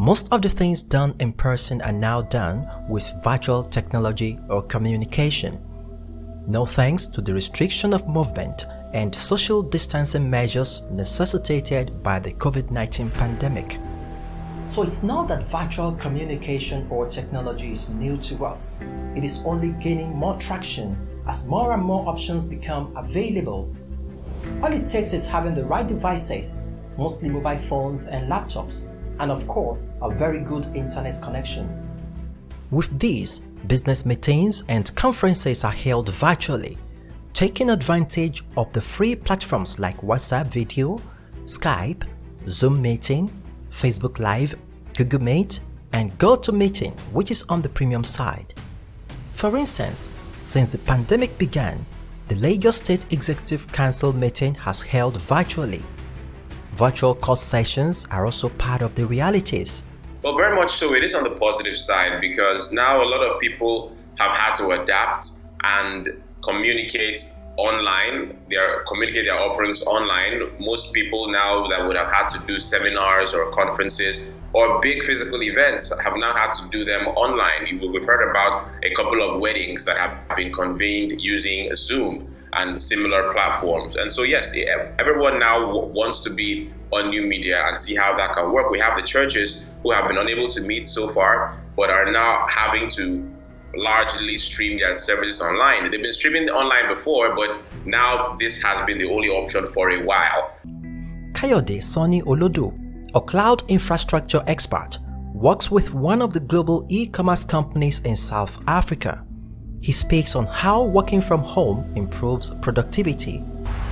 Most of the things done in person are now done with virtual technology or communication. No thanks to the restriction of movement and social distancing measures necessitated by the COVID-19 pandemic. So it's not that virtual communication or technology is new to us. It is only gaining more traction as more and more options become available. All it takes is having the right devices, mostly mobile phones and laptops, and of course, a very good internet connection. With these, business meetings and conferences are held virtually, taking advantage of the free platforms like WhatsApp Video, Skype, Zoom Meeting, Facebook Live, Google Meet, and GoToMeeting, which is on the premium side. For instance, since the pandemic began, the Lagos State Executive Council meeting has held virtually. Virtual court sessions are also part of the realities. Well, very much so. It is on the positive side because now a lot of people have had to adapt and communicate online. They communicate their offerings online. Most people now that would have had to do seminars or conferences or big physical events have now had to do them online. We've heard about a couple of weddings that have been convened using Zoom and similar platforms. And so yes, everyone now wants to be on new media and see how that can work. We have the churches who have been unable to meet so far, but are now having to largely stream their services online. They've been streaming online before, but now this has been the only option for a while. Kayode Sanni-Olodo, a cloud infrastructure expert, works with one of the global e-commerce companies in South Africa. He speaks on how working from home improves productivity.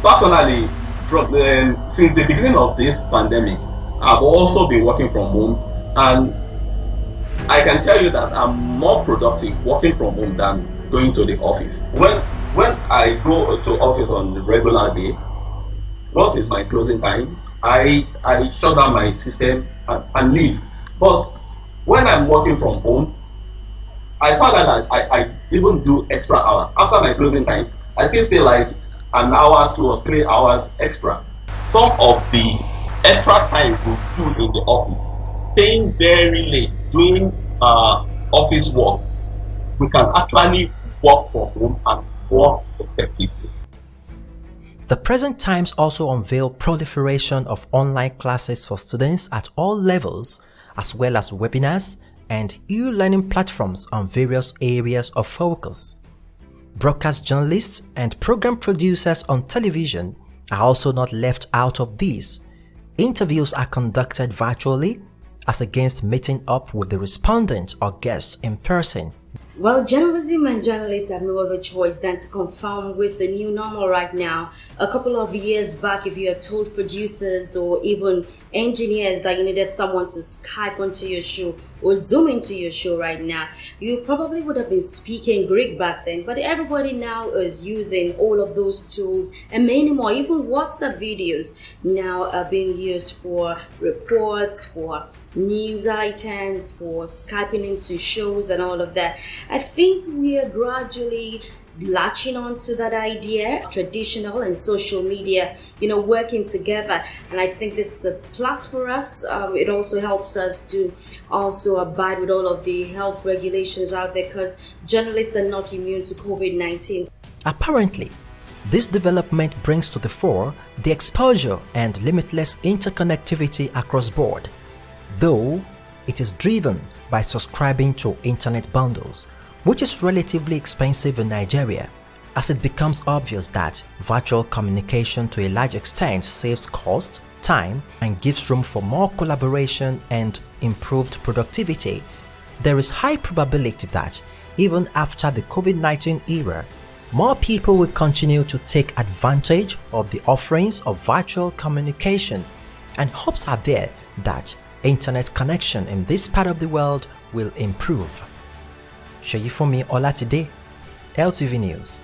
Personally, since the beginning of this pandemic, I've also been working from home, and I can tell you that I'm more productive working from home than going to the office. When I go to office on a regular day, once it's my closing time, I shut down my system and leave. But when I'm working from home, I found out that I even do extra hours. After my closing time, I still stay like an hour, 2 or 3 hours extra. Some of the extra time we do in the office, staying very late, doing office work, we can actually work from home and work effectively. The present times also unveil proliferation of online classes for students at all levels, as well as webinars and e-learning platforms on various areas of focus. Broadcast journalists and program producers on television are also not left out of these. Interviews are conducted virtually as against meeting up with the respondent or guest in person. Well, journalism and journalists have no other choice than to conform with the new normal right now. A couple of years back, if you had told producers or even engineers that you needed someone to Skype onto your show or Zoom into your show right now, you probably would have been speaking Greek back then. But everybody now is using all of those tools and many more. Even WhatsApp videos now are being used for reports, for news items, for Skyping into shows and all of that. I think we are gradually latching on to that idea, traditional and social media, working together. And I think this is a plus for us. It also helps us to also abide with all of the health regulations out there, because journalists are not immune to COVID-19. Apparently, this development brings to the fore the exposure and limitless interconnectivity across board, though it is driven by subscribing to internet bundles, which is relatively expensive in Nigeria, as it becomes obvious that virtual communication to a large extent saves cost, time, and gives room for more collaboration and improved productivity. There is high probability that even after the COVID-19 era, more people will continue to take advantage of the offerings of virtual communication, and hopes are there that internet connection in this part of the world will improve. Seyifunmi Olatide, LTV News.